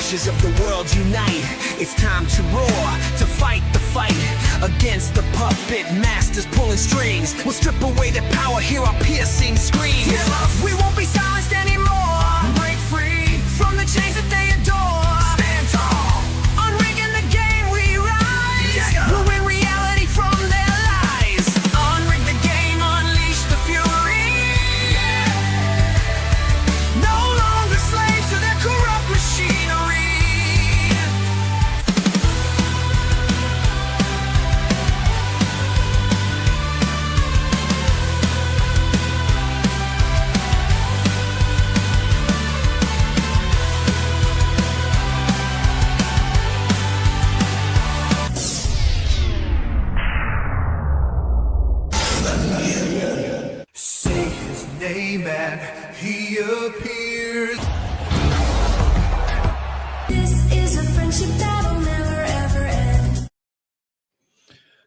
ashes of the world unite. It's time to roar, to fight the fight against the puppet masters pulling strings. We'll strip away the power, hear our piercing screams. We won't be silenced anymore. Break free from the chains that they adore. Stand tall, unrigging the game we rise. We'll win reality from their lies. Unrig the game, unleash the fury. No longer slaves to their corrupt machinery. Say his name and he appears. This is a friendship that'll never ever end.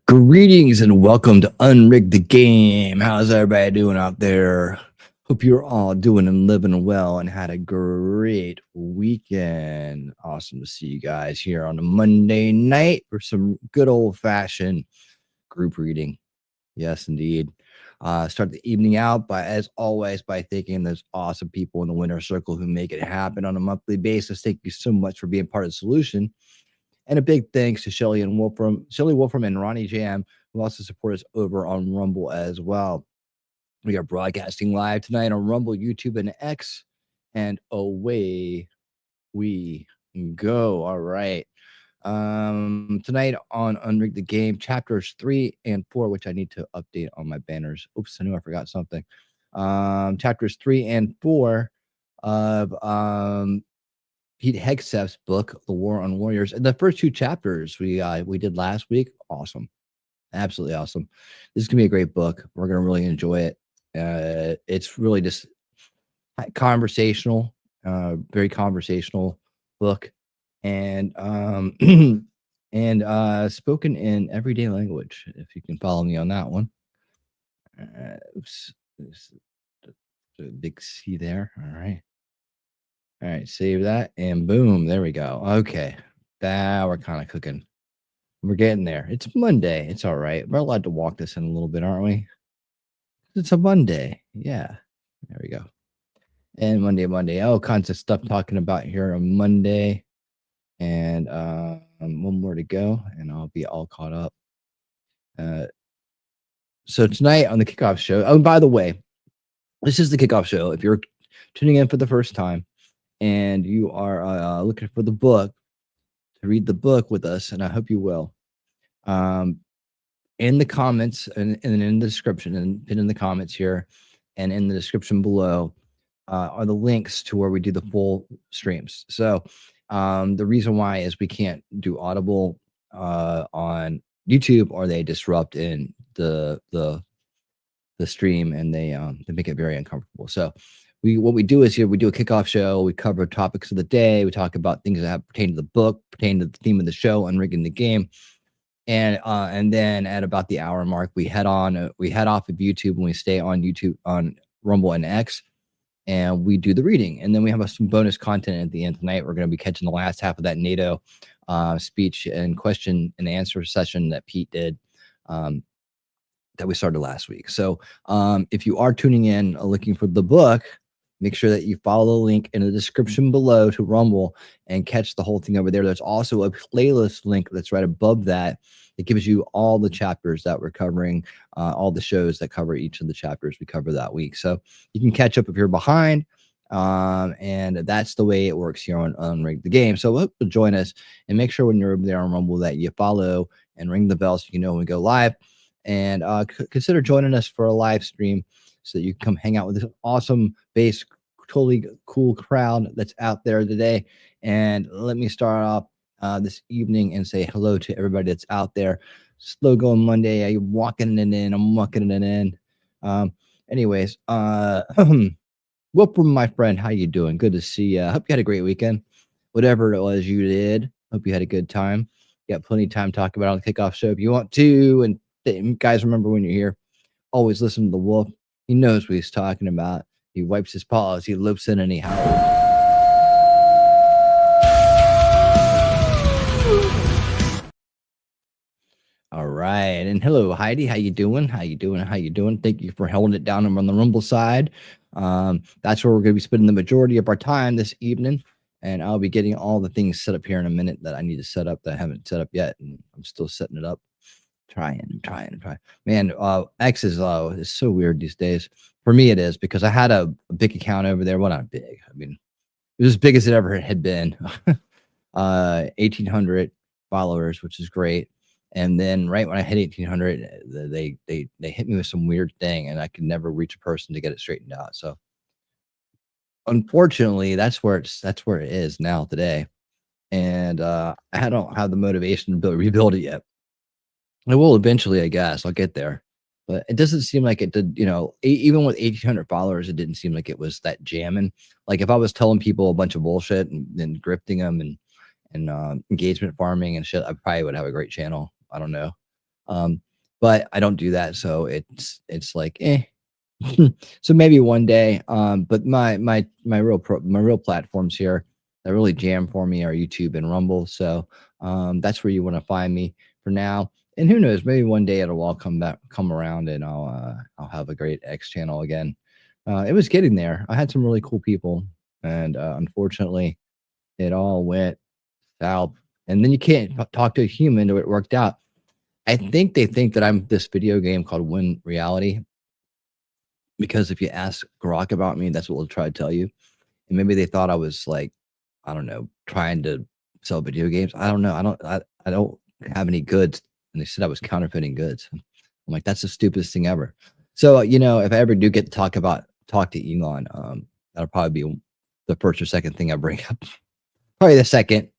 Greetings and welcome to Unrig the Game. How's everybody doing out there? Hope you're all doing and living well and had a great weekend. Awesome to see you guys here on a Monday night for some good old-fashioned group reading. Yes, indeed. Start the evening out as always, by thanking those awesome people in the Winner Circle who make it happen on a monthly basis. Thank you so much for being part of the solution. And a big thanks to Shelly Wolfram and Ronnie Jam, who also support us over on Rumble as well. We are broadcasting live tonight on Rumble, YouTube, and X. And away we go. All right. Tonight on Unrig the Game, chapters 3 and 4, which I need to update on my banners. Oops, I knew I forgot something. Chapters 3 and 4 of Pete Hegseth's book, The War on Warriors. And the first two chapters we did last week, awesome. Absolutely awesome. This is gonna be a great book. We're gonna really enjoy it. It's really just conversational, very conversational book. And spoken in everyday language, if you can follow me on that one. Oops, there's a big C there. All right, save that, and boom, there we go. Okay, now we're kind of cooking. We're getting there. It's Monday. It's all right. We're allowed to walk this in a little bit, aren't we? It's a Monday. Yeah, there we go. And Monday. All kinds of stuff talking about here on Monday. And one more to go, and I'll be all caught up. So tonight on the kickoff show, oh, by the way, this is the kickoff show. If you're tuning in for the first time and you are looking for the book, to read the book with us, and I hope you will, in the comments and in the description, and in the comments here and in the description below are the links to where we do the full streams. So the reason why is we can't do Audible on YouTube, or they disrupt in the stream, and they make it very uncomfortable. So what we do is here we do a kickoff show. We cover topics of the day. We talk about things that have pertain to the book, pertain to the theme of the show, Unrigging the Game, and then at about the hour mark, we head off of YouTube, and we stay on YouTube, on Rumble and X. And we do the reading, and then we have some bonus content at the end tonight. We're going to be catching the last half of that NATO speech and question and answer session that Pete did, that we started last week. So if you are tuning in looking for the book, make sure that you follow the link in the description below to Rumble and catch the whole thing over there. There's also a playlist link that's right above that. It gives you all the chapters that we're covering, all the shows that cover each of the chapters we cover that week. So you can catch up if you're behind. And that's the way it works here on Unrig the Game. So hope you'll join us, and make sure when you're over there on Rumble that you follow and ring the bell so you know when we go live. And consider joining us for a live stream so that you can come hang out with this awesome base, totally cool crowd that's out there today. And let me start off this evening and say hello to everybody that's out there. Slow going Monday. I'm walking it in. I'm walking it in. Anyways, Wilfram, my friend, how you doing? Good to see you. Hope you had a great weekend. Whatever it was you did, hope you had a good time. You got plenty of time to talk about it on the kickoff show if you want to. And guys, remember, when you're here, always listen to the wolf. He knows what he's talking about. He wipes his paws. He loops in and he howls. All right. And hello, Heidi. How you doing? How you doing? How you doing? Thank you for holding it down on the Rumble side. That's where we're going to be spending the majority of our time this evening. And I'll be getting all the things set up here in a minute that I need to set up that I haven't set up yet. And I'm still setting it up. Trying. Man, X is so weird these days. For me, it is because I had a big account over there. Well, not big. I mean, it was as big as it ever had been. 1,800 followers, which is great. And then right when I hit 1,800, they hit me with some weird thing, and I could never reach a person to get it straightened out. So unfortunately, that's where it is now today. And I don't have the motivation to rebuild it yet. I will eventually, I guess. I'll get there. But it doesn't seem like it did, even with 1,800 followers, it didn't seem like it was that jamming. Like if I was telling people a bunch of bullshit and grifting them and engagement farming and shit, I probably would have a great channel. I don't know. But I don't do that. So it's like, eh. So maybe one day. But my real platforms here that really jam for me are YouTube and Rumble. So that's where you want to find me for now. And who knows, maybe one day it'll all come around and I'll have a great X channel again. It was getting there. I had some really cool people, and unfortunately it all went south. And then you can't talk to a human to it worked out. I think they think that I'm this video game called Win Reality, because if you ask Grok about me, that's what we'll try to tell you. And maybe they thought I was like, I don't know, trying to sell video games. I don't know. I don't have any goods. And they said I was counterfeiting goods. I'm like, that's the stupidest thing ever. So, if I ever do get to talk to Elon, that'll probably be the first or second thing I bring up. Probably the second.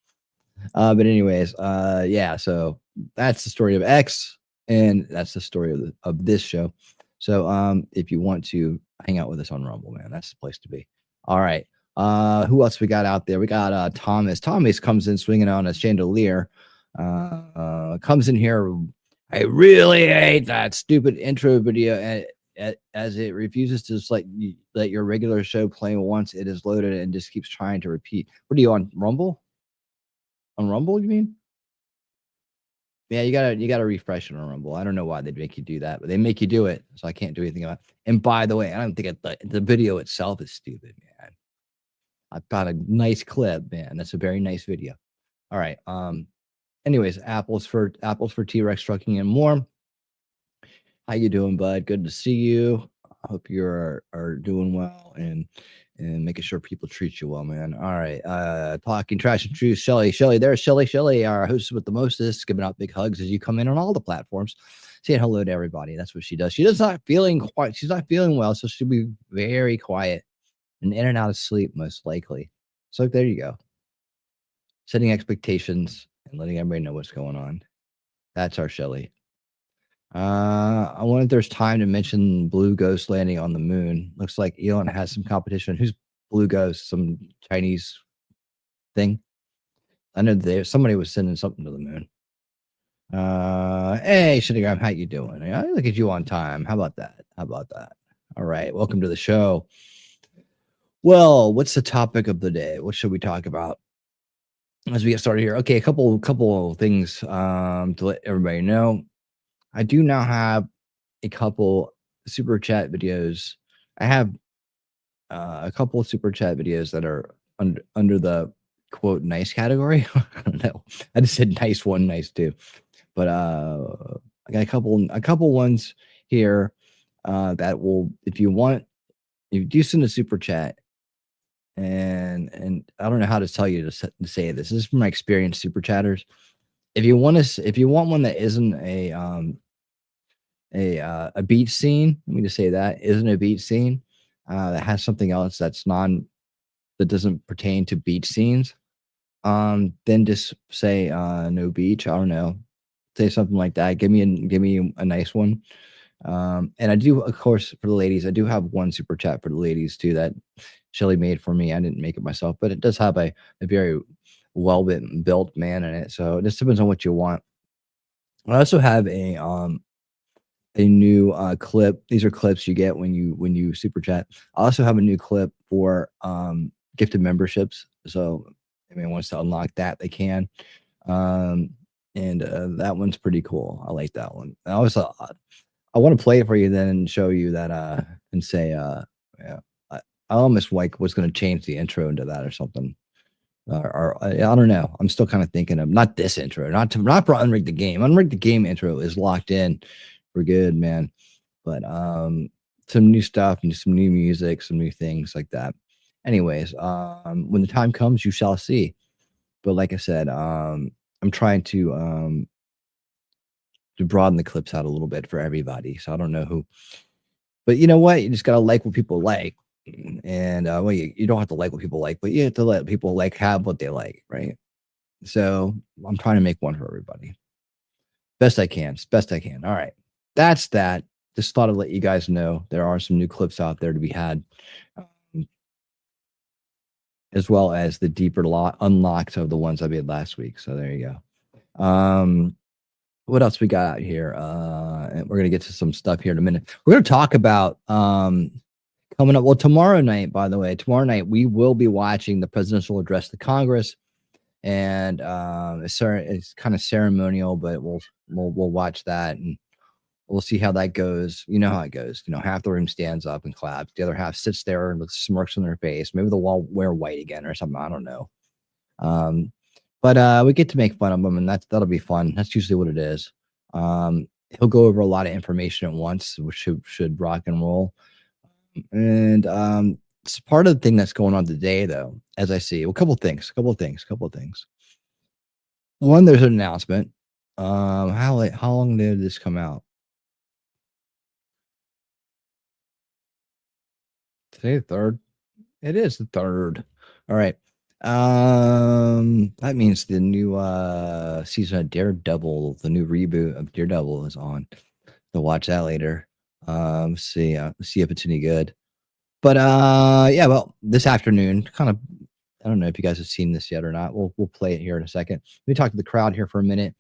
But anyways, yeah, so that's the story of X, and that's the story of this show. So if you want to hang out with us on Rumble, man, that's the place to be. All right. Who else we got out there? We got Thomas. Thomas comes in swinging on a chandelier. Comes in here. I really hate that stupid intro video as it refuses to just let your regular show play once it is loaded and just keeps trying to repeat. What are you on, Rumble? On Rumble, you mean? Yeah, you gotta refresh it on Rumble. I don't know why they'd make you do that, but they make you do it, so I can't do anything about it. And by the way, I don't think the video itself is stupid, man. I've got a nice clip, man. That's a very nice video. All right. Anyways, apples for T-Rex trucking and more. How you doing, bud? Good to see you. I hope you are doing well and making sure people treat you well, man. All right. Talking trash and truth. Shelly, there's Shelly, our hostess with the mostest, giving out big hugs as you come in on all the platforms. Saying hello to everybody. That's what she does. She's not feeling well, so she'll be very quiet and in and out of sleep, most likely. So there you go. Setting expectations and letting everybody know what's going on. That's our Shelly. I wonder if there's time to mention Blue Ghost landing on the moon. Looks like Elon has some competition. Who's Blue Ghost? Some Chinese thing? I know somebody was sending something to the moon. Hey, Shittigram, how you doing? I look at you on time. How about that? All right, welcome to the show. Well, what's the topic of the day? What should we talk about as we get started here? Okay, a couple of things to let everybody know. I do now have a couple super chat videos. I have a couple of super chat videos that are under the quote nice category. I don't know. I just said nice one, nice two, but I got a couple ones here that will, if you do send a super chat, and I don't know how to tell you to say this. This is from my experience, super chatters. If you want one that isn't a beach scene, let me just say that isn't a beach scene, that has something else that doesn't pertain to beach scenes, then just say no beach. I don't know, say something like that. Give me a nice one. And I do, of course, for the ladies, I do have one super chat for the ladies too that Shelly made for me. I didn't make it myself, but it does have a very well built man in it. So it just depends on what you want. I also have a new clip. These are clips you get when you super chat. I also have a new clip for gifted memberships. So if anyone wants to unlock that, they can. and that one's pretty cool. I like that one. I want to play it for you then and show you that and say yeah. I, I almost like was going to change the intro into that or something. Or I don't know. I'm still kind of thinking of not this intro, not for Unrig the Game. Unrig the Game intro is locked in for good, man. But some new stuff and some new music, some new things like that. Anyways, when the time comes, you shall see. But like I said, I'm trying to broaden the clips out a little bit for everybody. So I don't know who, but you know what? You just gotta like what people like, and well, you don't have to like what people like, but you have to let people like have what they like, right? So I'm trying to make one for everybody, best I can, best I can. All right, that's that. Just thought I'd let you guys know there are some new clips out there to be had, as well as the deeper unlocks of the ones I made last week. So there you go. What else we got out here? And we're gonna get to some stuff here in a minute. We're gonna talk about coming up. Well, tomorrow night, by the way, tomorrow night we will be watching the presidential address to Congress, and it's kind of ceremonial, but we'll watch that and we'll see how that goes. You know how it goes. You know, half the room stands up and claps, the other half sits there and with smirks on their face. Maybe they'll all wear white again or something. I don't know. But we get to make fun of them, and that'll be fun. That's usually what it is. He'll go over a lot of information at once, which should rock and roll. And it's part of the thing that's going on today, though, as I see. Well, a couple of things. One, there's an announcement. How long did this come out? Today, the 3rd. It is the 3rd. All right. That means the new season of Daredevil, the new reboot of Daredevil is on. So watch that later. See if it's any good. But yeah, well, this afternoon, kind of, I don't know if you guys have seen this yet or not. We'll play it here in a second. Let me talk to the crowd here for a minute.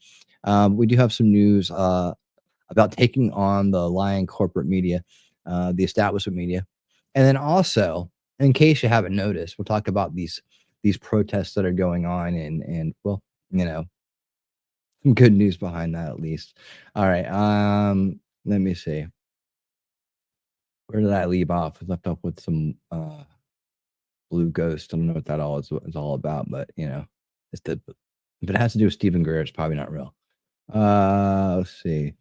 We do have some news about taking on the lying corporate media, the establishment media, and then also, in case you haven't noticed, we'll talk about these protests that are going on, and well, you know, some good news behind that at least. All right, let me see. Where did I leave off? I left off with some Blue Ghost. I don't know what that all is all about, but you know, if it has to do with Stephen Greer, it's probably not real. Let's see.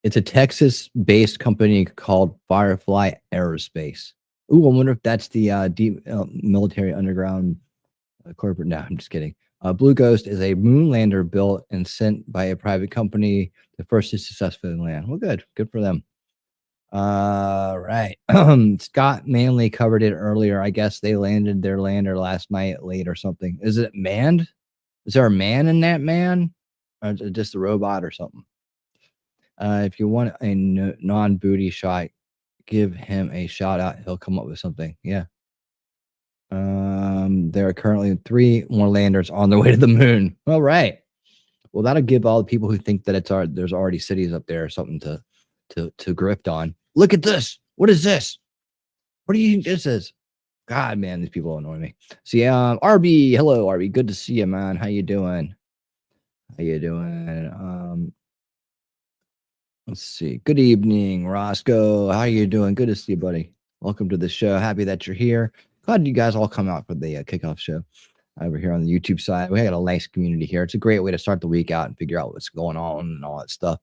It's a Texas-based company called Firefly Aerospace. Ooh, I wonder if that's the deep military underground corporate. No, I'm just kidding. Blue Ghost is a moon lander built and sent by a private company, the first to successfully land. Well, good for them. Right. Scott Manley covered it earlier. I guess they landed their lander last night late or something. Is it manned? Is there a man in that man? Or is it just a robot or something? If you want a non-booty shot, give him a shout out. He'll come up with something. Yeah. There are currently 3 more landers on their way to the moon. All right. Well, that'll give all the people who think that there's already cities up there or something to grift on. Look at this. What is this? What do you think this is? God, man, these people annoy me. See, RB, hello, RB. Good to see you, man. How you doing? Let's see. Good evening, Roscoe. How you doing? Good to see you, buddy. Welcome to the show. Happy that you're here. Glad you guys all come out for the kickoff show over here on the YouTube side. We got a nice community here. It's a great way to start the week out and figure out what's going on and all that stuff.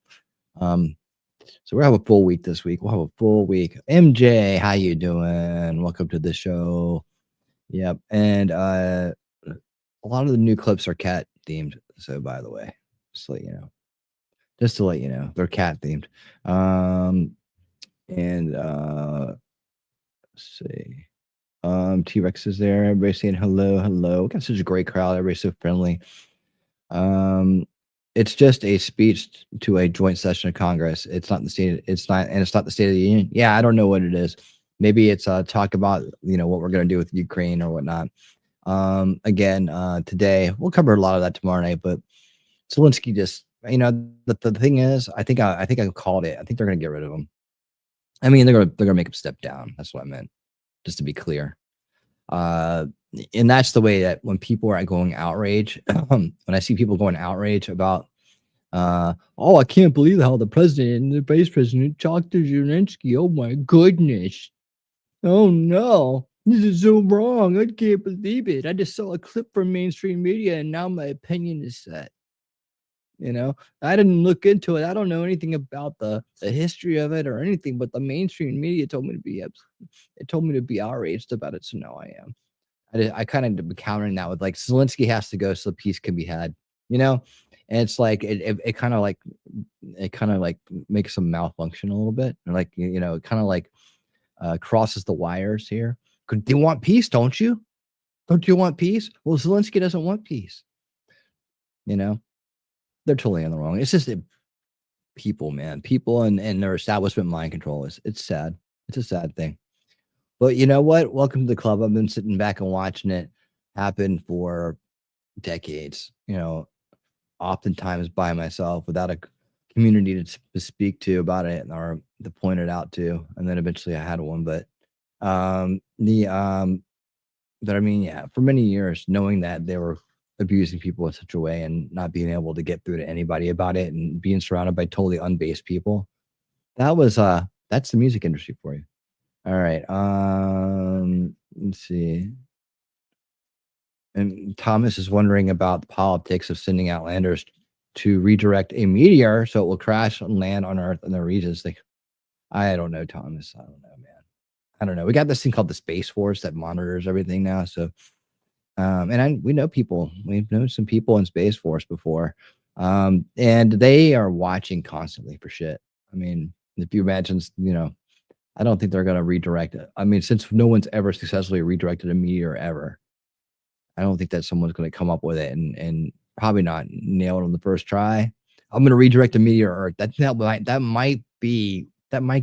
So we'll have a full week this week. We'll have a full week. MJ, how you doing? Welcome to the show. Yep. And a lot of the new clips are cat themed. So by the way, just to let you know, they're cat themed. And let's see. T-Rex is there. Everybody's saying hello. We got such a great crowd. Everybody's so friendly. It's just a speech to a joint session of Congress. It's not the state. It's not the State of the Union. Yeah, I don't know what it is. Maybe it's talk about what we're going to do with Ukraine or whatnot. Again, today we'll cover a lot of that tomorrow night. But Zelensky just, the thing is, I think I called it. I think they're going to get rid of him. I mean, they're gonna make him step down. That's what I meant. Just to be clear. And that's the way that when people are going outrage, when I see people going outrage about Oh, I can't believe how the president and the vice president talked to Zelensky. Oh my goodness. Oh no, this is so wrong. I can't believe it. I just saw a clip from mainstream media and now my opinion is set. You know, I didn't look into it. I don't know anything about the history of it or anything, but the mainstream media told me to be it told me to be outraged about it. So now I am. I kind of countering that with like Zelensky has to go so peace can be had, you know? And it's like it kind of like makes them malfunction a little bit. Or like it kind of like crosses the wires here. They want peace, don't you? Don't you want peace? Well, Zelensky doesn't want peace. You know, they're totally in the wrong. It's just people, man. People and their establishment mind control it's sad. It's a sad thing. But you know what? Welcome to the club. I've been sitting back and watching it happen for decades. Oftentimes by myself without a community to speak to about it or to point it out to. And then eventually I had one. But I mean, yeah, for many years, knowing that they were abusing people in such a way and not being able to get through to anybody about it and being surrounded by totally unbased people. That's the music industry for you. All right. Let's see. And Thomas is wondering about the politics of sending out landers to redirect a meteor so it will crash and land on Earth in the regions. I don't know, Thomas. I don't know, man. I don't know. We got this thing called the Space Force that monitors everything now. So, we know people. We've known some people in Space Force before, and they are watching constantly for shit. I mean, if you imagine, I don't think they're going to redirect it. I mean, since no one's ever successfully redirected a meteor ever, I don't think that someone's going to come up with it and probably not nail it on the first try. I'm going to redirect a meteor Earth. That might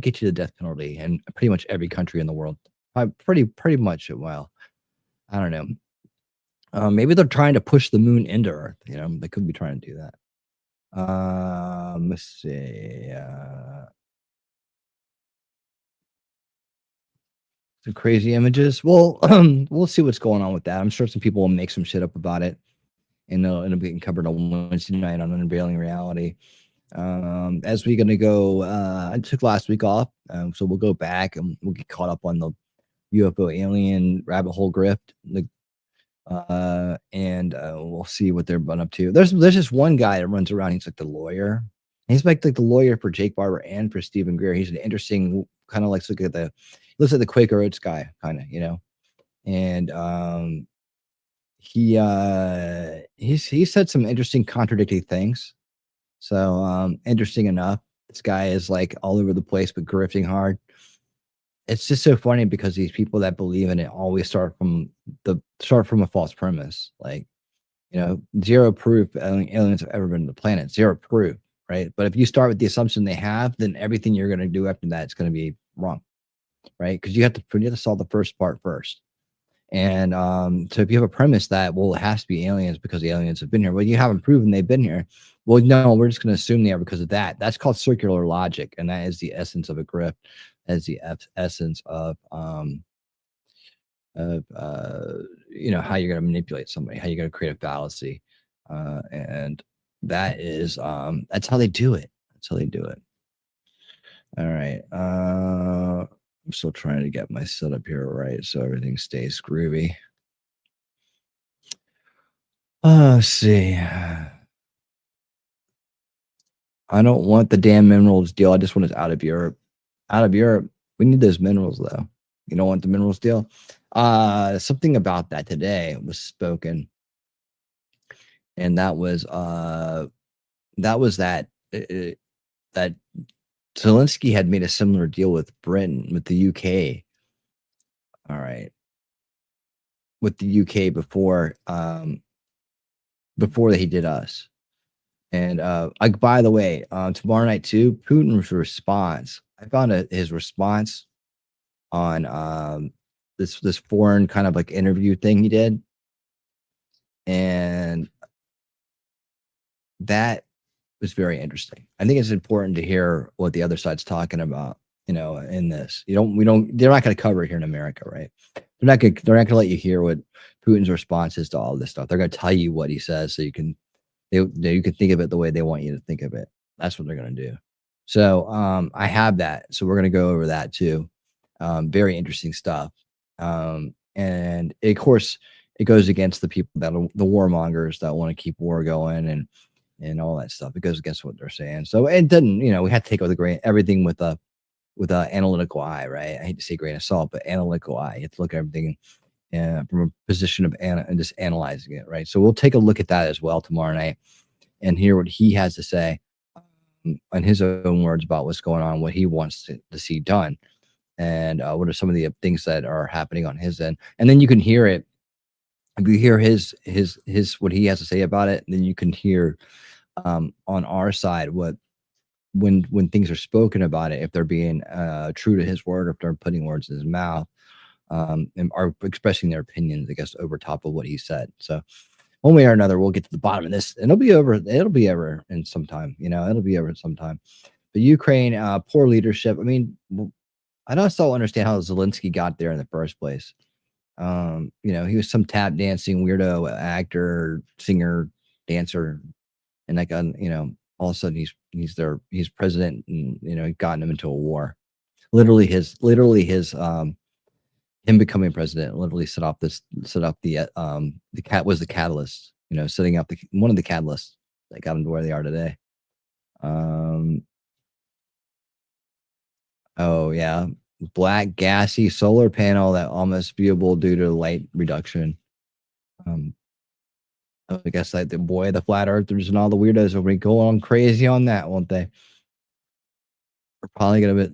get you the death penalty in pretty much every country in the world. Pretty much. Well, I don't know. Maybe they're trying to push the moon into Earth. They could be trying to do that. Let's see. Some crazy images. Well, we'll see what's going on with that. I'm sure some people will make some shit up about it, and it'll end up getting covered on Wednesday night on Unveiling Reality. As we're gonna go, I took last week off, so we'll go back and we'll get caught up on the UFO alien rabbit hole grift, and we'll see what they're up to. There's just one guy that runs around. He's like the lawyer. He's like the lawyer for Jake Barber and for Stephen Greer. He's an interesting kind of like looks like the Quaker Oats guy, kind of, and he said some interesting contradictory things. So interesting enough, this guy is like all over the place but grifting hard. It's just so funny because these people that believe in it always start from a false premise. Like, zero proof aliens have ever been to the planet. Zero proof, right? But if you start with the assumption they have, then everything you're going to do after that is going to be wrong, right? Because you have to solve the first part first. And so if you have a premise that, well, it has to be aliens because the aliens have been here, well, you haven't proven they've been here. Well, no, we're just going to assume they are because of that. That's called circular logic, and that is the essence of a grift. That is the essence of how you're going to manipulate somebody, how you're going to create a fallacy, and that is that's how they do it. That's how they do it. All right. I'm still trying to get my setup here right so everything stays groovy. Let's see. I don't want the damn minerals deal. I just want us out of Europe. Out of Europe. We need those minerals, though. You don't want the minerals deal? Something about that today was spoken. And that was that Zelensky had made a similar deal with Britain, with the UK. All right. With the UK before he did us. And by the way, tomorrow night too, Putin's response. I found his response on this foreign kind of like interview thing he did. And that was very interesting. I think it's important to hear what the other side's talking about, in this. They're not going to cover it here in America, right? They're not going to let you hear what Putin's response is to all this stuff. They're going to tell you what he says so you can You can think of it the way they want you to think of it. That's what they're going to do. So I have that. So we're going to go over that too. Very interesting stuff. And of course, it goes against the people that are the warmongers that want to keep war going and all that stuff. It goes against what they're saying. So it doesn't, we have to take with a grain everything with a analytical eye, right? I hate to say grain of salt, but analytical eye. You have to look at everything from a position of and just analyzing it, right? So we'll take a look at that as well tomorrow night and hear what he has to say in his own words about what's going on, what he wants to see done, and what are some of the things that are happening on his end. And then you can hear it. If you hear his what he has to say about it, then you can hear on our side what when things are spoken about it, if they're being true to his word, or if they're putting words in his mouth, and are expressing their opinions, I guess, over top of what he said. So one way or another, we'll get to the bottom of this. And it'll be over in some time, it'll be over in some time. But Ukraine, poor leadership. I mean, I just don't understand how Zelensky got there in the first place. He was some tap dancing weirdo actor, singer, dancer, and like, all of a sudden he's president, and he gotten him into a war. Literally his him becoming president literally set up the catalyst, setting up one of the catalysts that got them to where they are today. Oh yeah, black gassy solar panel that almost viewable due to light reduction. I guess like the flat earthers and all the weirdos will be going crazy on that, won't they? We're probably gonna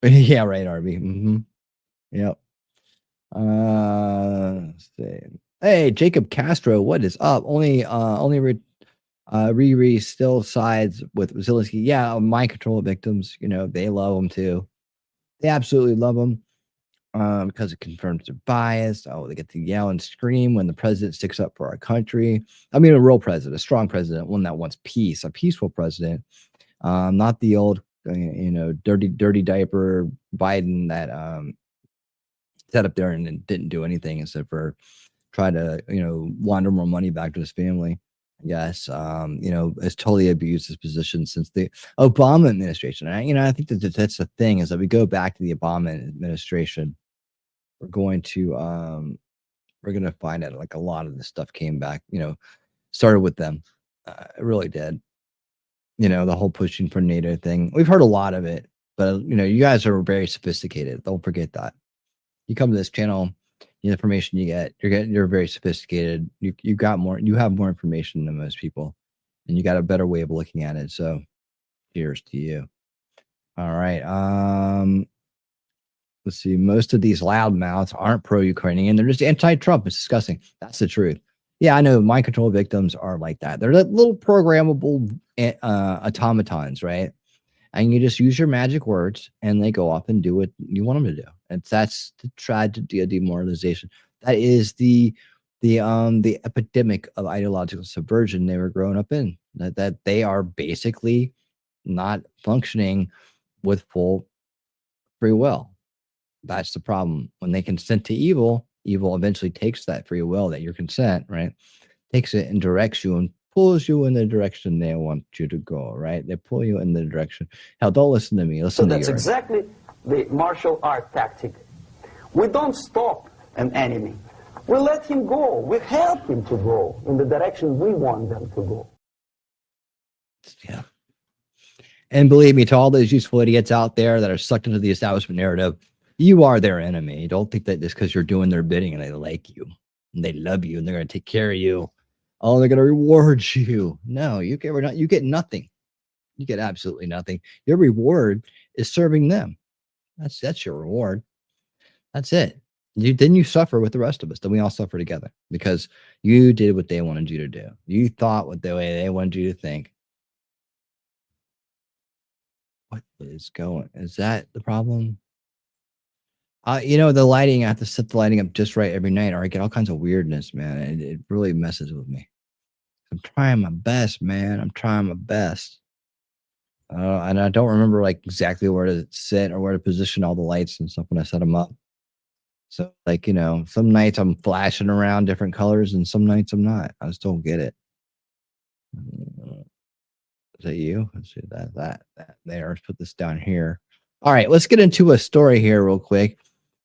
be yeah, right, RB. Yep. Let's see. Hey, Jacob Castro, what is up? Only Riri still sides with Zelensky. Yeah, mind control victims. They love them too. They absolutely love them because it confirms their bias. Oh, they get to yell and scream when the president sticks up for our country. I mean, a real president, a strong president, one that wants peace, a peaceful president, not the old, dirty diaper Biden that sat up there and didn't do anything except for try to, launder more money back to his family. Yes, has totally abused his position since the Obama administration. And I think that's the thing, is that we go back to the Obama administration. We're going to find out like a lot of this stuff came back, started with them. It really did. The whole pushing for NATO thing. We've heard a lot of it, but you guys are very sophisticated. Don't forget that. You come to this channel, the information you get, you're very sophisticated. You have more information than most people, and you got a better way of looking at it. So cheers to you. All right. Let's see. Most of these loudmouths aren't pro-Ukrainian. They're just anti-Trump. It's disgusting. That's the truth. Yeah, I know mind control victims are like that. They're like little programmable automatons, right? And you just use your magic words and they go off and do what you want them to do. And that's the tragedy of demoralization. That is the epidemic of ideological subversion they were growing up in. That they are basically not functioning with full free will. That's the problem. When they consent to evil, evil eventually takes that free will, that your consent, right? Takes it and directs you and pulls you in the direction they want you to go, right? They pull you in the direction. Hell, don't listen to me. Listen to you. So that's exactly the martial art tactic. We don't stop an enemy. We let him go. We help him to go in the direction we want them to go. Yeah. And believe me, to all those useful idiots out there that are sucked into the establishment narrative, you are their enemy. Don't think that just because you're doing their bidding and they like you and they love you and they're going to take care of you, oh, they're going to reward you. No, you get nothing. You get absolutely nothing. Your reward is serving them. That's your reward. That's it. Then you suffer with the rest of us. Then we all suffer together because you did what they wanted you to do. You thought what the way they wanted you to think. What is going? Is that the problem? The lighting, I have to set the lighting up just right every night or I get all kinds of weirdness, man. It really messes with me. I'm trying my best, man. I'm trying my best. And I don't remember like exactly where to sit or where to position all the lights and stuff when I set them up. So like, some nights I'm flashing around different colors and some nights I'm not. I just don't get it. Is that you? Let's do that there. Let's put this down here. All right, let's get into a story here real quick.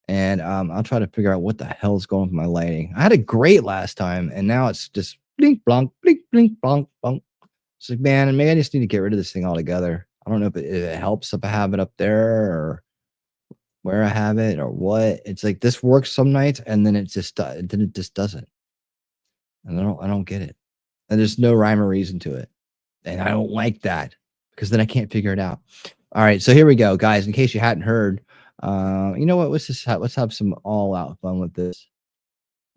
And I'll try to figure out what the hell's going with my lighting. I had a great last time, and now it's just blink, blonk, blink, blink, blonk, blonk. It's like, man, maybe I just need to get rid of this thing altogether. I don't know if it helps if I have it up there or where I have it or what. It's like this works some nights, and then it just doesn't. And I don't get it. And there's no rhyme or reason to it. And I don't like that because then I can't figure it out. All right, so here we go, guys. In case you hadn't heard, you know what? Let's have some all-out fun with this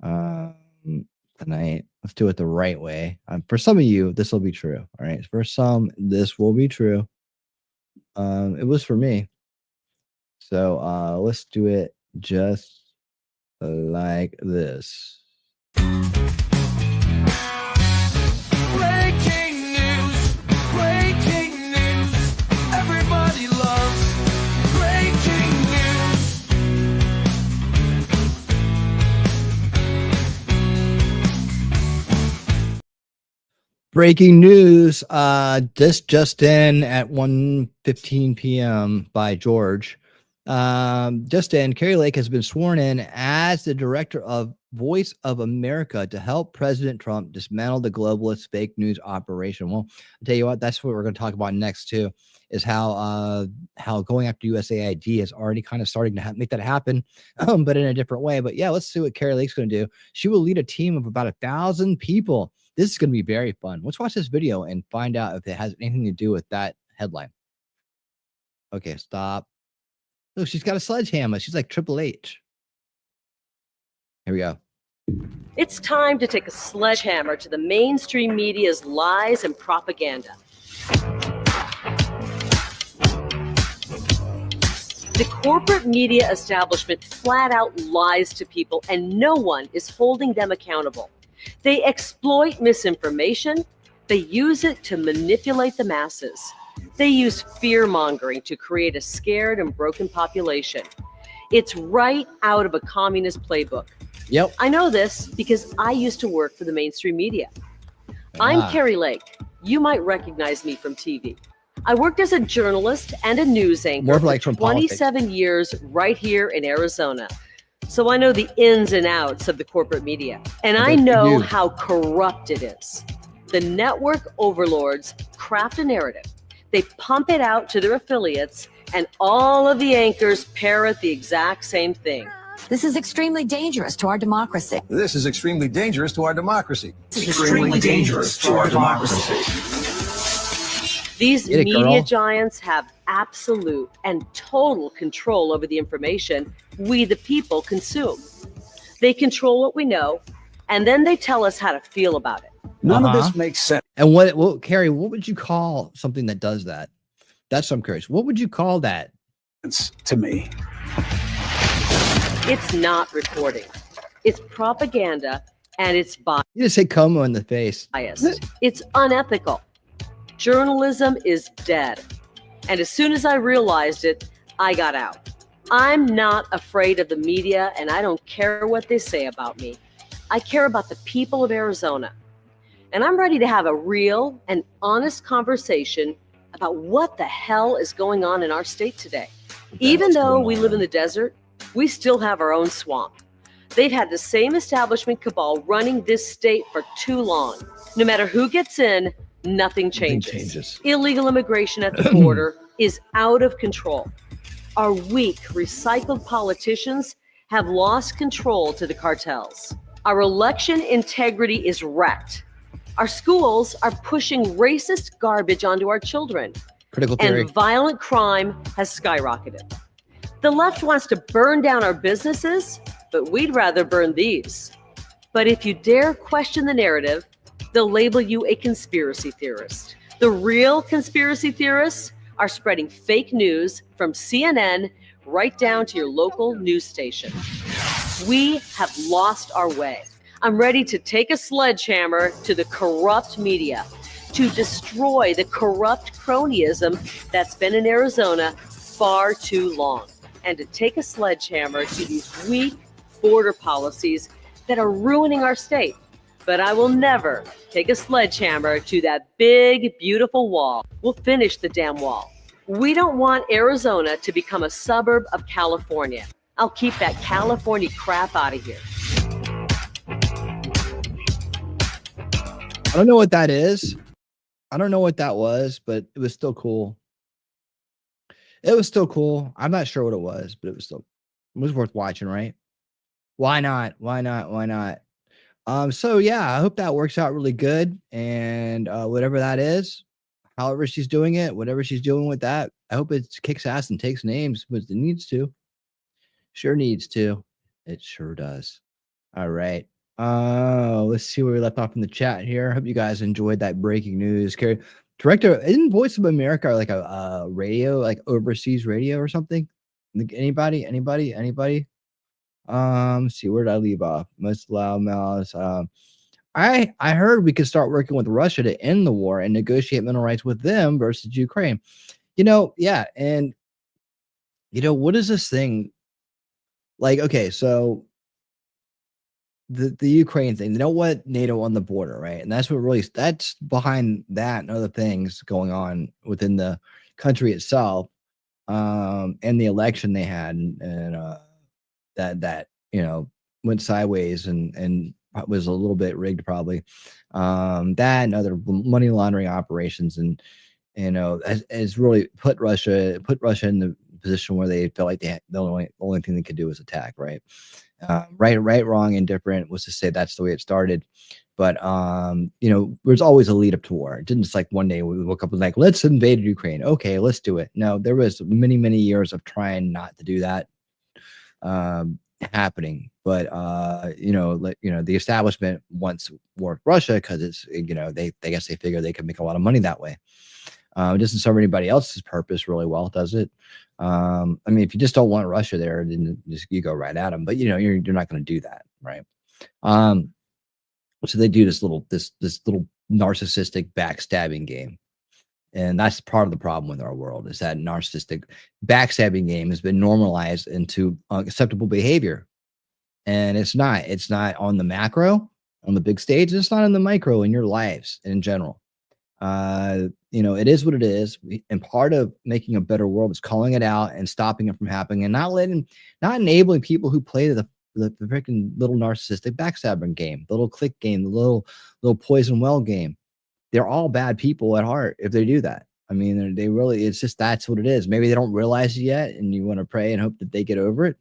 tonight. Let's do it the right way. For some of you, this will be true. All right, for some, this will be true. It was for me. So let's do it just like this. Everybody loves breaking news. Breaking news. This just in at 1:15 p.m. by George. Just in, Kari Lake has been sworn in as the director of Voice of America to help President Trump dismantle the globalist fake news operation. Well, I'll tell you what, that's what we're going to talk about next too, is how going after USAID is already kind of starting to make that happen, but in a different way. But yeah, let's see what Kari Lake's going to do. She will lead a team of about 1,000 people. This is going to be very fun. Let's watch this video and find out if it has anything to do with that headline. Okay, stop. Look, she's got a sledgehammer. She's like Triple H. Here we go. It's time to take a sledgehammer to the mainstream media's lies and propaganda. The corporate media establishment flat out lies to people, and no one is holding them accountable. They exploit misinformation. They use it to manipulate the masses. They use fear-mongering to create a scared and broken population. It's right out of a communist playbook. Yep. I know this because I used to work for the mainstream media. I'm Kari Lake. You might recognize me from TV. I worked as a journalist and a news anchor for 27 years right here in Arizona. So I know the ins and outs of the corporate media. And I know how corrupt it is. The network overlords craft a narrative. They pump it out to their affiliates, and all of the anchors parrot the exact same thing. This is extremely dangerous to our democracy. This is extremely dangerous to our democracy. Extremely dangerous to our democracy. These media giants have absolute and total control over the information we, the people, consume. They control what we know, and then they tell us how to feel about it. None of this makes sense. And Kari, what would you call something that does that? That's what I'm curious. What would you call that? It's to me. It's not recording. It's propaganda, and it's biased. You just say Como in the face. It's unethical. Journalism is dead. And as soon as I realized it, I got out. I'm not afraid of the media, and I don't care what they say about me. I care about the people of Arizona. And I'm ready to have a real and honest conversation about what the hell is going on in our state today. Even though we live in the desert, we still have our own swamp. They've had the same establishment cabal running this state for too long. No matter who gets in, nothing changes. Illegal immigration at the border is out of control. Our weak, recycled politicians have lost control to the cartels. Our election integrity is wrecked. Our schools are pushing racist garbage onto our children. Critical theory. And violent crime has skyrocketed. The left wants to burn down our businesses, but we'd rather burn these. But if you dare question the narrative, they'll label you a conspiracy theorist. The real conspiracy theorists are spreading fake news from CNN right down to your local news station. We have lost our way. I'm ready to take a sledgehammer to the corrupt media, to destroy the corrupt cronyism that's been in Arizona far too long, and to take a sledgehammer to these weak border policies that are ruining our state. But I will never take a sledgehammer to that big, beautiful wall. We'll finish the damn wall. We don't want Arizona to become a suburb of California. I'll keep that California crap out of here. I don't know what that is. I don't know what that was, but it was still cool. It was still cool. I'm not sure what it was, but it was worth watching, right? Why not? Why not? Why not? So yeah, I hope that works out really good. And whatever that is, however she's doing it, whatever she's doing with that, I hope it kicks ass and takes names, but it needs to. Sure needs to. It sure does. All right. Let's see where we left off in the chat here. Hope you guys enjoyed that breaking news. Carrie, director, isn't Voice of America like a radio, like overseas radio or something? Anybody? Let's see, where did I leave off? Most loud mouths. I heard we could start working with Russia to end the war and negotiate mineral rights with them versus Ukraine. Yeah, and what is this thing? Like, okay, so the Ukraine thing, they don't want NATO on the border, right? And that's behind that and other things going on within the country itself, and the election they had, and that went sideways and was a little bit rigged, probably. That and other money laundering operations, and has really put Russia in the position where they felt like the only thing they could do was attack, right? Right, wrong, indifferent was to say that's the way it started. But there's always a lead up to war. It didn't just like one day we woke up and like, let's invade Ukraine. Okay, let's do it. No, there was many, many years of trying not to do that happening. But the establishment wants war with Russia because it's they guess they figure they can make a lot of money that way. It doesn't serve anybody else's purpose really well, does it? I mean, if you just don't want Russia there, then you go right at them. But you're not going to do that, right? So they do this little narcissistic backstabbing game, and that's part of the problem with our world, is that narcissistic backstabbing game has been normalized into acceptable behavior, and it's not on the macro, on the big stage. It's not on the micro in your lives in general. It is what it is. And part of making a better world is calling it out and stopping it from happening, and not enabling people who play the freaking little narcissistic backstabbing game, the little click game, the little poison well game. They're all bad people at heart if they do that. I mean, they really, it's just, that's what it is. Maybe they don't realize it yet, and you want to pray and hope that they get over it.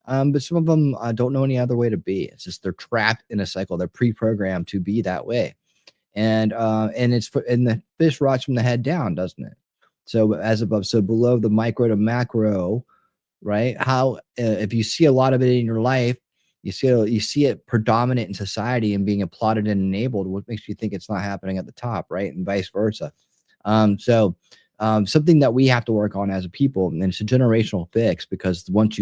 But some of them don't know any other way to be. It's just they're trapped in a cycle. They're pre-programmed to be that way. And the fish rots from the head down, doesn't it? So as above, so below, the micro to macro, right? How if you see a lot of it in your life, you see it predominant in society and being applauded and enabled, what makes you think it's not happening at the top, right? And vice versa. So something that we have to work on as a people, and it's a generational fix, because a lot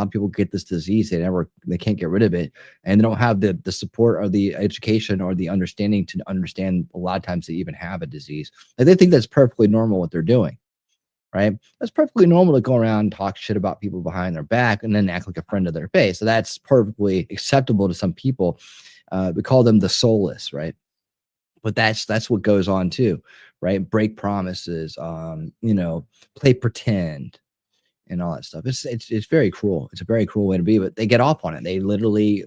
of people get this disease, they can't get rid of it, and they don't have the support or the education or the understanding to understand a lot of times they even have a disease. Like, they think that's perfectly normal what they're doing, right? That's perfectly normal to go around and talk shit about people behind their back and then act like a friend to their face. So that's perfectly acceptable to some people. We call them the soulless, right? But that's what goes on too, right? Break promises, play pretend, and all that stuff. It's very cruel. It's a very cruel way to be, but they get off on it. They literally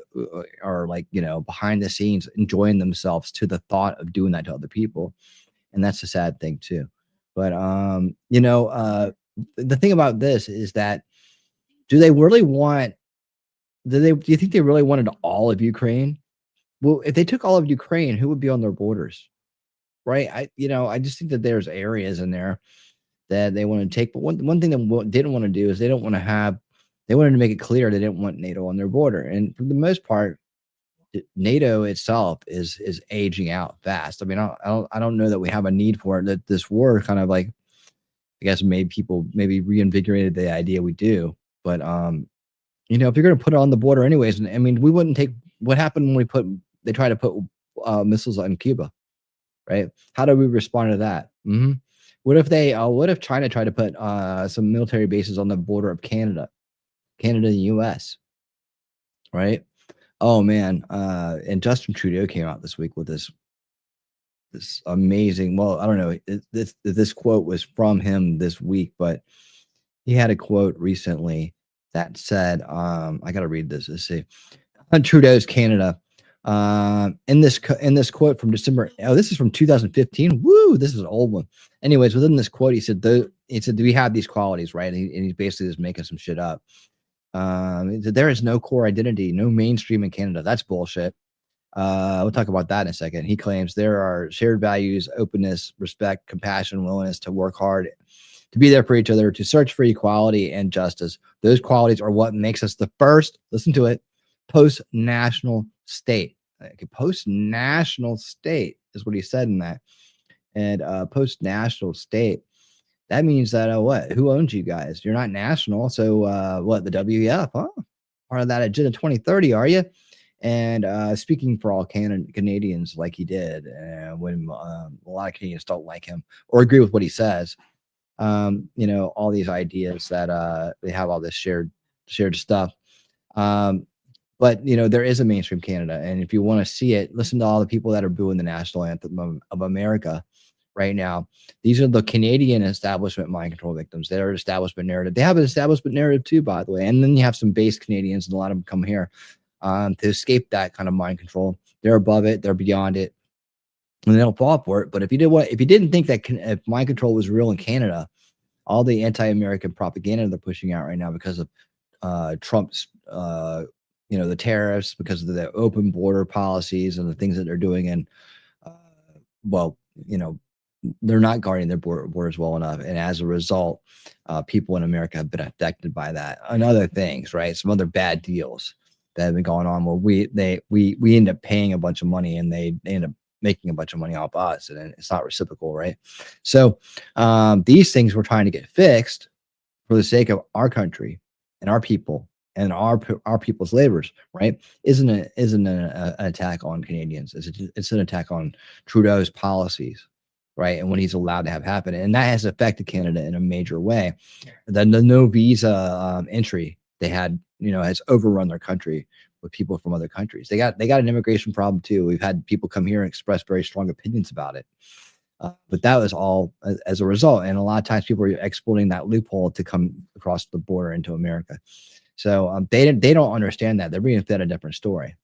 are like, behind the scenes enjoying themselves to the thought of doing that to other people. And that's a sad thing too. But, the thing about this is that, do you think they really wanted all of Ukraine? Well, if they took all of Ukraine, who would be on their borders? Right. I just think that there's areas in there that they want to take. But one thing they didn't want to do is they wanted to make it clear they didn't want NATO on their border. And for the most part, NATO itself is aging out fast. I mean, I don't know that we have a need for it. That this war kind of, like, I guess, made people maybe reinvigorated the idea we do. But if you're going to put it on the border anyways, and I mean, we wouldn't take what happened when they tried to put missiles on Cuba, right? How do we respond to that? Mm-hmm. What if China tried to put some military bases on the border of Canada and the US, right? Oh man, and Justin Trudeau came out this week with this amazing. Well, I don't know. This quote was from him this week, but he had a quote recently that said, I got to read this. Let's see. On Trudeau's Canada. In this quote from December, oh, this is from 2015. Woo, this is an old one. Anyways, within this quote, he said, do we have these qualities, right? And he's basically just making some shit up. He said, there is no core identity, no mainstream in Canada. That's bullshit. We'll talk about that in a second. He claims there are shared values, openness, respect, compassion, willingness to work hard, to be there for each other, to search for equality and justice. Those qualities are what makes us the first, listen to it, post-national state. Okay, post-national state is what he said in that. And post-national state, that means that what? Who owns you guys? You're not national. So what? The WEF, huh? Part of that Agenda 2030, are you? And speaking for all Canadians, like he did, when a lot of Canadians don't like him or agree with what he says, you know, all these ideas that they have all this shared stuff. But you know, there is a mainstream Canada, and if you want to see it, listen to all the people that are booing the national anthem of America right now. These are the Canadian establishment mind control victims. They're an establishment narrative. They have an establishment narrative too, by the way. And then you have some base Canadians, and a lot of them come here to escape that kind of mind control. They're above it. They're beyond it, and they don't fall for it. But if you didn't think that if mind control was real in Canada, all the anti-American propaganda they're pushing out right now because of Trump's, you know, the tariffs, because of the open border policies and the things that they're doing, and well, you know, they're not guarding their borders well enough, and as a result, people in America have been affected by that and other things, right? Some other bad deals that have been going on where we end up paying a bunch of money, and they end up making a bunch of money off us, and it's not reciprocal, right? So these things we're trying to get fixed for the sake of our country and our people and our people's labors, right? Isn't an attack on Canadians. It's an attack on Trudeau's policies, right? And what he's allowed to have happen, and that has affected Canada in a major way. The no visa entry they had, you know, has overrun their country with people from other countries. They got an immigration problem too. We've had people come here and express very strong opinions about it. But that was all as a result. And a lot of times people are exploiting that loophole to come across the border into America. So they don't understand that. They're being fed a different story,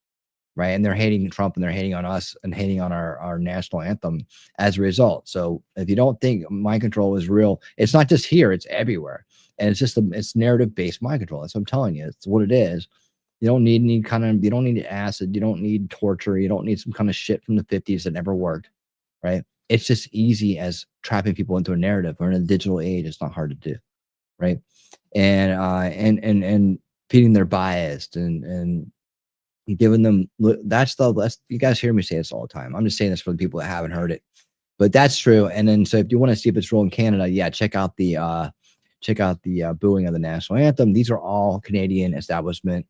right? And they're hating Trump, and they're hating on us, and hating on our national anthem as a result. So if you don't think mind control is real, it's not just here, it's everywhere. And it's just it's narrative-based mind control. That's what I'm telling you. It's what it is. You don't need you don't need acid, you don't need torture, you don't need some kind of shit from the 50s that never worked, right? It's just easy as trapping people into a narrative. We're in a digital age. It's not hard to do, right? And feeding their bias and giving them that's you guys hear me say this all the time. I'm just saying this for the people that haven't heard it, but that's true. And then so if you want to see if it's real in Canada, yeah, check out the booing of the national anthem. These are all Canadian establishment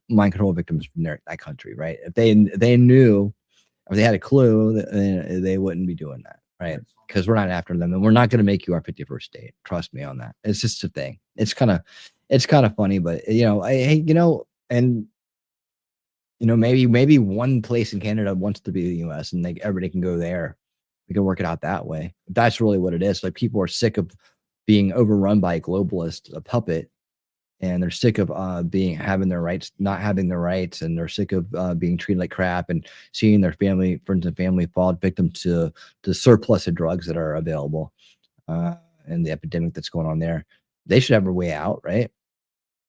mind control victims from that country, right? If they knew, if they had a clue, they wouldn't be doing that, right? Because we're not after them, and we're not going to make you our 51st state. Trust me on that. It's just a thing. It's kind of funny, but you know, and you know, maybe one place in Canada wants to be the U.S. and everybody can go there. We can work it out that way. But that's really what it is. Like, people are sick of being overrun by a globalist, a puppet, and they're sick of having their rights, not having their rights, and they're sick of being treated like crap and seeing their friends and family fall victim to the surplus of drugs that are available and the epidemic that's going on there. They should have a way out, right?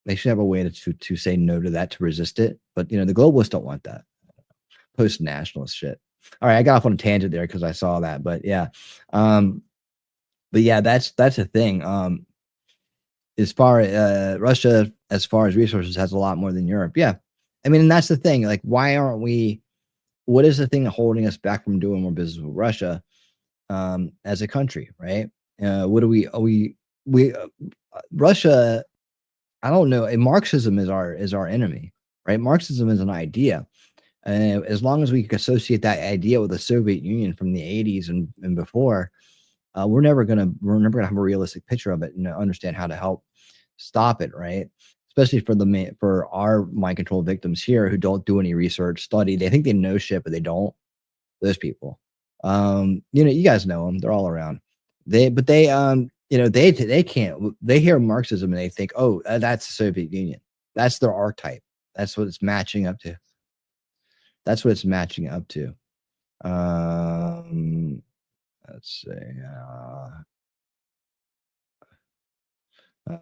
They should have a way to say no to that, to resist it. But you know, the globalists don't want that post-nationalist shit. All right, I got off on a tangent there because I saw that, but yeah, that's a thing. As far as Russia, as far as resources, has a lot more than Europe. Yeah. I mean, and that's the thing. Like, why aren't we, what is the thing holding us back from doing more business with Russia as a country, right? What do Russia, I don't know. And Marxism is our enemy, right? Marxism is an idea. And as long as we associate that idea with the Soviet Union from the 80s and before, we're never gonna have a realistic picture of it and understand how to help stop it, right? especially for our mind control victims here who don't do any research study. They think they know shit, but they don't. Those people, you guys know them. They're all around. They can't. They hear Marxism and they think, oh, that's the Soviet Union. That's their archetype. That's what it's matching up to. That's what it's matching up to. Let's see.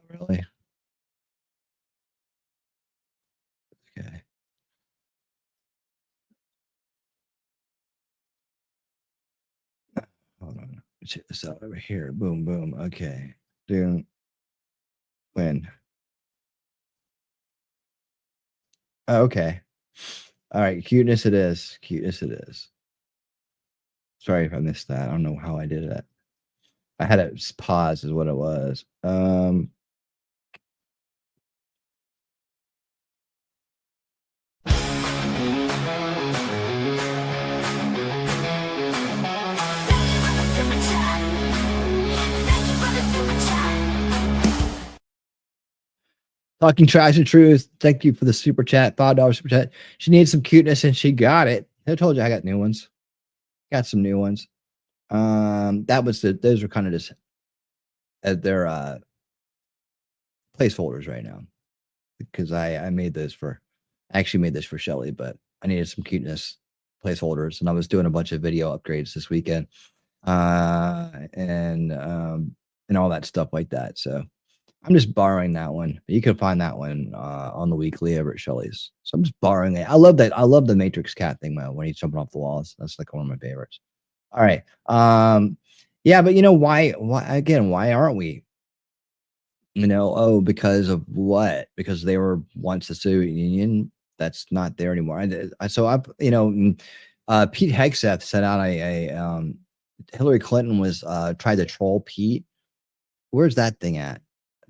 Really? Okay. Hold on. Check this out over here. Boom, boom. Okay. Doing when? Oh, okay. All right. Cuteness it is. Cuteness it is. Sorry if I missed that. I don't know how I did it. I had it pause is what it was. Talking trash and truth. Thank you for the super chat. $5 super chat. She needs some cuteness and she got it. I told you I got new ones. Got some new ones. Those were kind of just at their placeholders right now. Because I actually made this for Shelly, but I needed some cuteness placeholders and I was doing a bunch of video upgrades this weekend. And all that stuff like that. So I'm just borrowing that one. You can find that one on the weekly over at Shelly's. So I'm just borrowing it. I love that. I love the Matrix cat thing, man, when he's jumping off the walls. That's like one of my favorites. All right. Yeah, but why aren't we? Because of what? Because they were once the Soviet Union. That's not there anymore. Pete Hegseth sent out Hillary Clinton was tried to troll Pete. Where's that thing at?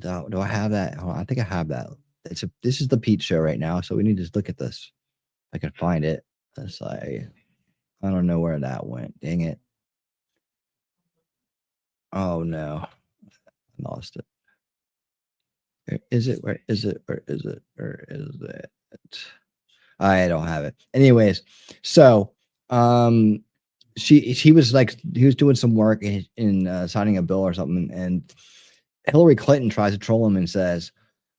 Do I have that? Hold on, I think I have that. This is the Pete show right now, so we need to look at this. If I can find it. I don't know where that went. Dang it. Oh no. I lost it. Where is it? Where is it? Where is it? Where is it? I don't have it. Anyways, so he was doing some work in signing a bill or something, and Hillary Clinton tries to troll him and says,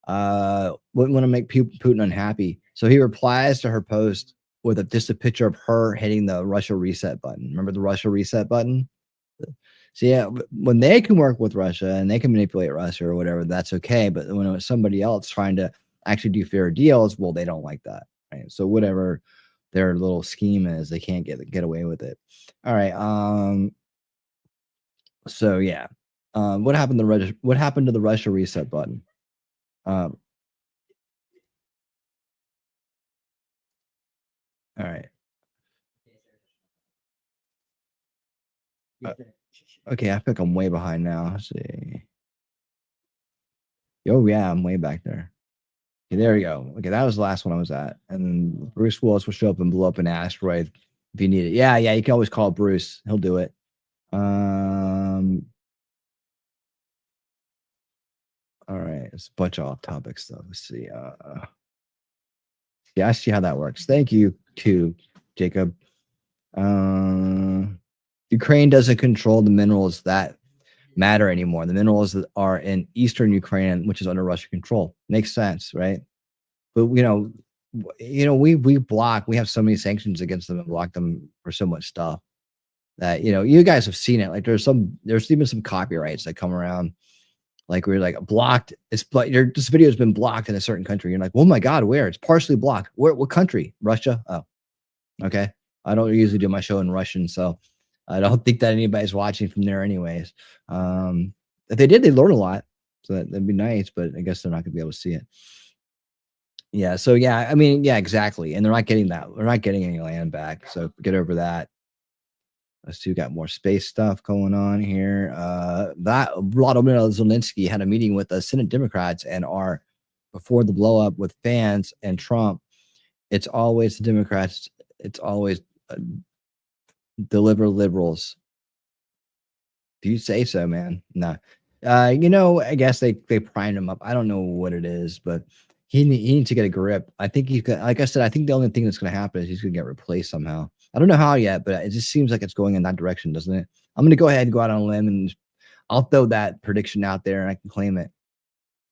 wouldn't want to make Putin unhappy. So he replies to her post with just a picture of her hitting the Russia reset button. Remember the Russia reset button? So yeah, when they can work with Russia and they can manipulate Russia or whatever, that's okay. But when it was somebody else trying to actually do fair deals, well, they don't like that. Right. So whatever their little scheme is, they can't get away with it. All right. So yeah. What happened to the Russia reset button? All right. Okay, I think I'm way behind now. Let's see. Oh yeah, I'm way back there. Okay, there we go. Okay, that was the last one I was at. And then Bruce Willis will show up and blow up an asteroid if you need it. Yeah, you can always call Bruce. He'll do it. All right, it's a bunch of off-topic stuff. Let's see. Yeah, I see how that works. Thank you too, Jacob. Ukraine doesn't control the minerals that matter anymore. The minerals that are in eastern Ukraine, which is under Russian control. Makes sense, right? But we have so many sanctions against them and block them for so much stuff that you guys have seen it. Like there's even some copyrights that come around. Like we're like blocked. This video has been blocked in a certain country. You're like, oh my God, where? It's partially blocked. Where? What country? Russia? Oh, okay. I don't usually do my show in Russian, so I don't think that anybody's watching from there anyways. If they did, they'd learn a lot. So that'd be nice, but I guess they're not gonna be able to see it. Yeah, so yeah, I mean, yeah, exactly. And they're not getting that. They're not getting any land back. So get over that. Let's see, we got more space stuff going on here. That Vladimir Zelensky had a meeting with the Senate Democrats and before the blow up with fans and Trump. It's always the Democrats. It's always deliver liberals. If you say so, man. No. I guess they primed him up. I don't know what it is, but he needs to get a grip. I think he's got, like I said, I think the only thing that's going to happen is he's going to get replaced somehow. I don't know how yet, but it just seems like it's going in that direction, doesn't it? I'm going to go ahead and go out on a limb, and I'll throw that prediction out there, and I can claim it.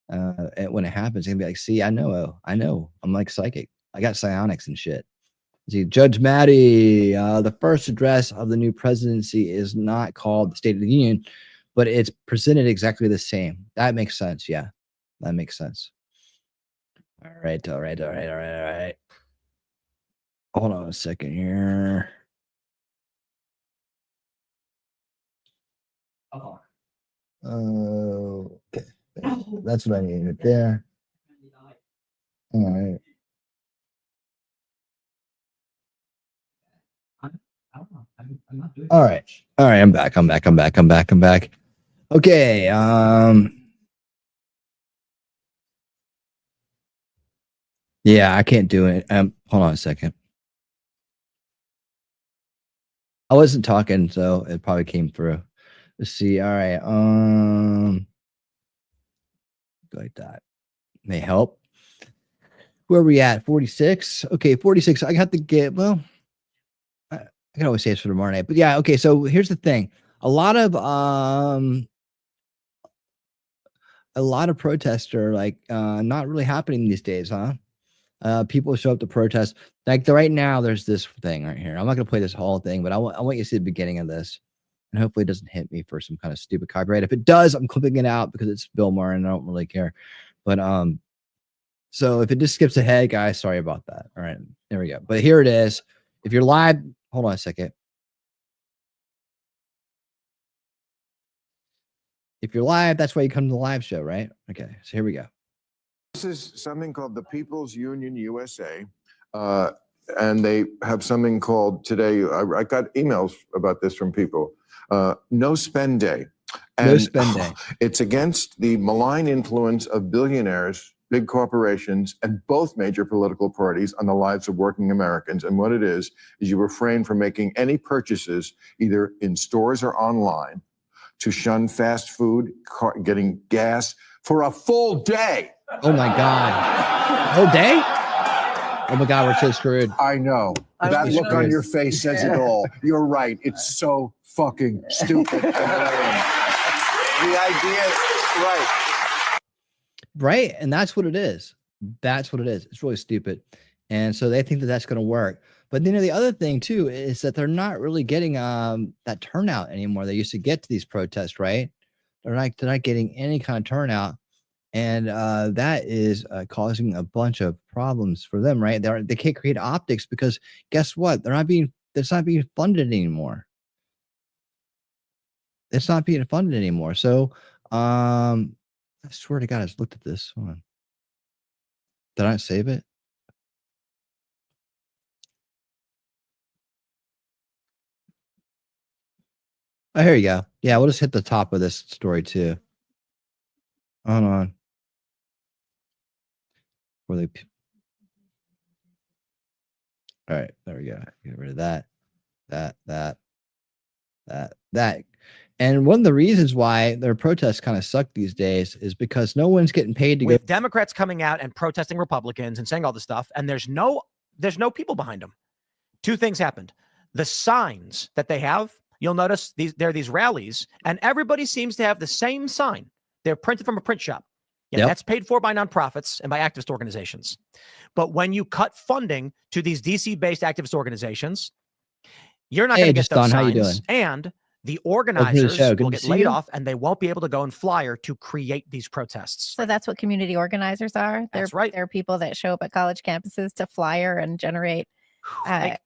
And when it happens, he'll be like, see, I know. I'm like psychic. I got psionics and shit. See, Judge Maddie, the first address of the new presidency is not called the State of the Union, but it's presented exactly the same. That makes sense. Yeah, that makes sense. All right. Hold on a second here. Okay. That's what I needed there. All right. All right. I'm back. Okay. Yeah, I can't do it. Hold on a second. I wasn't talking, so it probably came through. Let's see. All right. Like that may help. Where are we at? 46. Okay, 46. I got to get, well, I can always say it's for tomorrow night, but yeah. Okay, so here's the thing. A lot of protests are like not really happening these days, huh? People show up to protest. Like right now, there's this thing right here. I'm not gonna play this whole thing, but I want you to see the beginning of this, and hopefully it doesn't hit me for some kind of stupid copyright. If it does, I'm clipping it out because it's Bill Maher and I don't really care. But so if it just skips ahead, guys, sorry about that. All right, there we go. But here it is. If you're live, hold on a second. If you're live, that's why you come to the live show, right? Okay, so here we go. This is something called the People's Union USA, and they have something called today. I got emails about this from people. No Spend Day. And No Spend Day. It's against the malign influence of billionaires, big corporations, and both major political parties on the lives of working Americans. And what it is you refrain from making any purchases, either in stores or online, to shun fast food, getting gas for a full day. Oh my God. Whole day? Oh my God, we're so screwed. I know. That look on your face says it all. You're right. It's so fucking stupid. The idea, right. Right. And that's what it is. It's really stupid. And so they think that that's going to work. But then the other thing too is that they're not really getting that turnout anymore. They used to get to these protests, right? They're not getting any kind of turnout. And that is causing a bunch of problems for them, right? They can't create optics because guess what? It's not being funded anymore. It's not being funded anymore. So I swear to God, I just looked at this one. Did I save it? Oh, here you go. Yeah, we'll just hit the top of this story too. Hold on. All right, there we go. Get rid of that. And one of the reasons why their protests kind of suck these days is because no one's getting paid to with Democrats coming out and protesting Republicans and saying all this stuff, and there's no people behind them. Two things happened. The signs that they have, you'll notice there are these rallies, and everybody seems to have the same sign. They're printed from a print shop. Yeah, That's paid for by nonprofits and by activist organizations. But when you cut funding to these DC-based activist organizations, you're not going to get those signs. How you doing? And the organizers will get laid off, and they won't be able to go and flyer to create these protests. So that's what community organizers are. That's right. They're people that show up at college campuses to flyer and generate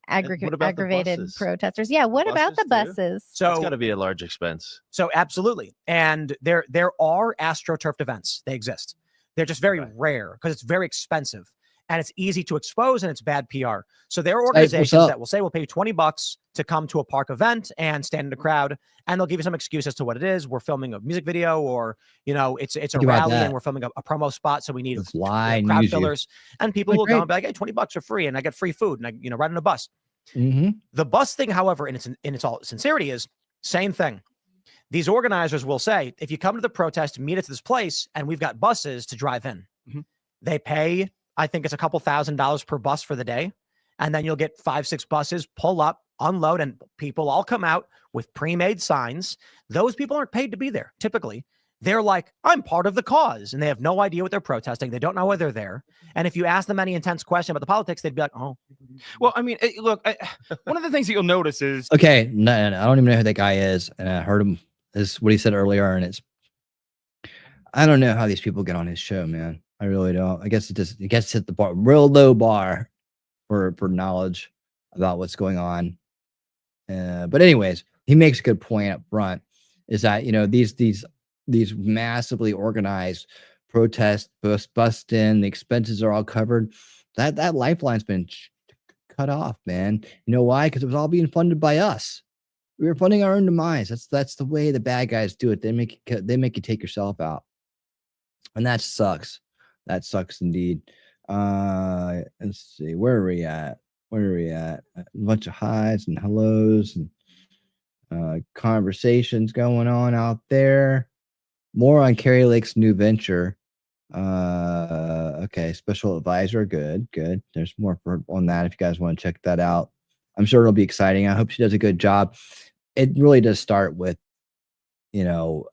aggravated protesters. Yeah. What about the buses? So it's got to be a large expense. So absolutely. And there are AstroTurfed events. They exist. They're just very rare because it's very expensive and it's easy to expose and it's bad PR. So there are organizations that will say, we'll pay you $20 to come to a park event and stand in a crowd, and they'll give you some excuse as to what it is. We're filming a music video, or, it's a rally and we're filming a promo spot. So we need crowd fillers, and people will go and be like, hey, $20 for free. And I get free food, and I ride on a bus. Mm-hmm. The bus thing, however, in its all sincerity, is same thing. These organizers will say, if you come to the protest, meet at this place, and we've got buses to drive in. Mm-hmm. They pay, I think it's a couple $1,000s per bus for the day. And then you'll get 5-6 buses pull up, unload, and people all come out with pre-made signs. Those people aren't paid to be there. Typically, they're like, I'm part of the cause. And they have no idea what they're protesting. They don't know why they're there. And if you ask them any intense question about the politics, they'd be like, oh. Well, I mean, look, one of the things that you'll notice is... Okay, no, I don't even know who that guy is. And I heard him, this what he said earlier, and I don't know how these people get on his show, man. I really don't. I guess it gets hit the bar, real low bar for knowledge about what's going on. But anyways, he makes a good point up front, is that, you know, these massively organized protests, bust in, the expenses are all covered. That lifeline's been cut off, man. You know why? Because it was all being funded by us. We were funding our own demise. That's the way the bad guys do it. They make you take yourself out, and that sucks. That sucks indeed. Let's see, where are we at? A bunch of highs and hellos and conversations going on out there. More on Carrie Lake's new venture. Okay, special advisor, good. There's more on that if you guys want to check that out. I'm sure it'll be exciting. I hope she does a good job. It really does start with, you know,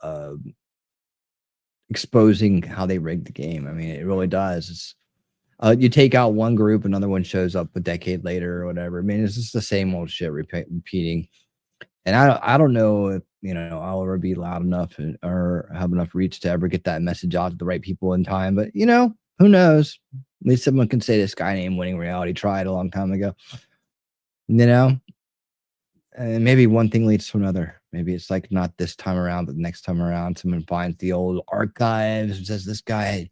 exposing how they rigged the game. I mean, it really does. It's you take out one group, another one shows up a decade later or whatever. I mean, it's just the same old shit repeating. And I don't know if, you know, I'll ever be loud enough or have enough reach to ever get that message out to the right people in time. But, you know, who knows? At least someone can say this guy named Winning Reality tried a long time ago. You know? And maybe one thing leads to another. Maybe it's like not this time around, but the next time around, someone finds the old archives and says, this guy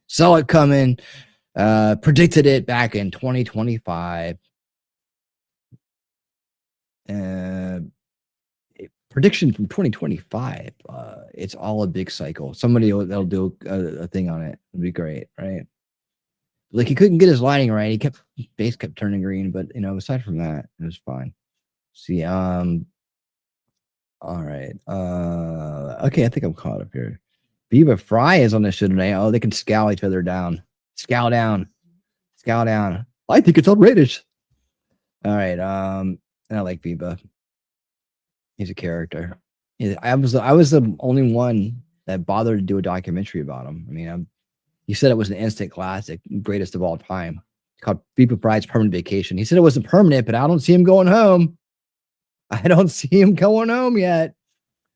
saw it coming, predicted it back in 2025. Prediction from 2025. It's all a big cycle. Somebody that'll do a thing on it. It'd be great, right? Like, he couldn't get his lighting right. Base kept turning green, but, you know, aside from that, it was fine. See, all right. Okay, I think I'm caught up here. Viva Fry is on the show today. Oh, they can scowl each other down. Scowl down. I think it's outrageous. All right. And I like Viva. He's a character. I was the only one that bothered to do a documentary about him. I mean, he said it was an instant classic, greatest of all time. It's called Viva Fried's Permanent Vacation. He said it wasn't permanent, but I don't see him going home. I don't see him going home yet.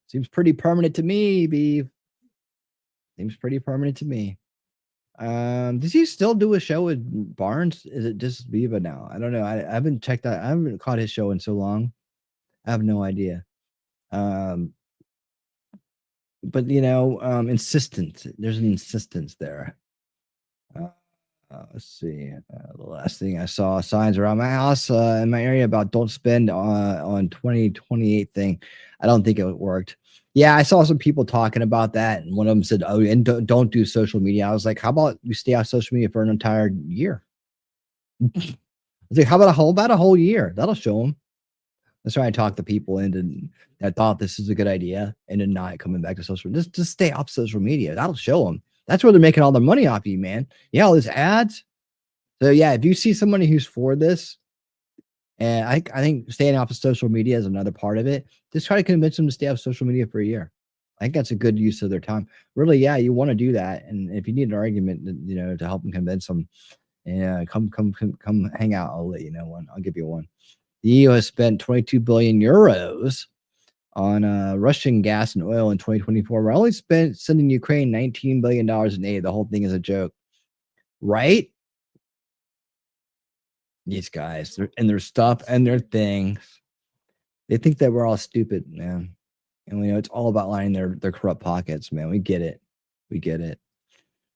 Seems pretty permanent to me, Beav. Seems pretty permanent to me. Does he still do a show with Barnes? Is it just Viva now? I don't know. I haven't checked that. I haven't caught his show in so long. I have no idea. But you know, insistence. There's an insistence there. Let's see. The last thing I saw, signs around my house in my area about don't spend on 2028 thing. I don't think it worked. Yeah, I saw some people talking about that, and one of them said, "Oh, and don't do social media." I was like, "How about you stay off social media for an entire year?" I was like, "How about a whole year? That'll show them." That's why I talked the people into that thought this is a good idea and then not coming back to social. Just stay off social media. That'll show them. That's where they're making all their money off you, man. Yeah, all these ads. So yeah, if you see somebody who's for this, and I think staying off of social media is another part of it. Just try to convince them to stay off social media for a year. I think that's a good use of their time. Really, yeah, you want to do that. And if you need an argument, you know, to help them convince them, yeah, come hang out. I'll let you know one. I'll give you one. The EU has spent 22 billion euros on Russian gas and oil in 2024. We're only sending Ukraine $19 billion in aid. The whole thing is a joke, right? These guys and their stuff and their things. They think that we're all stupid, man. And we know it's all about lining their corrupt pockets, man. We get it.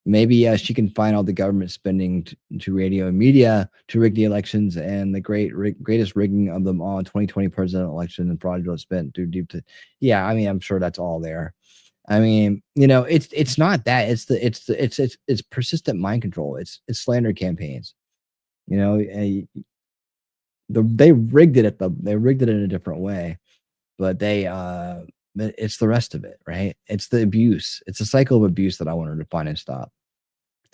Maybe she can find all the government spending to radio and media to rig the elections and the greatest rigging of them all, 2020 presidential election and fraudulent spent through deep to. Yeah, I mean, I'm sure that's all there. I mean, you know, it's not that. It's persistent mind control. It's slander campaigns. You know, they rigged it in a different way, but it's the rest of it, right? It's the abuse. It's a cycle of abuse that I wanted to find and stop.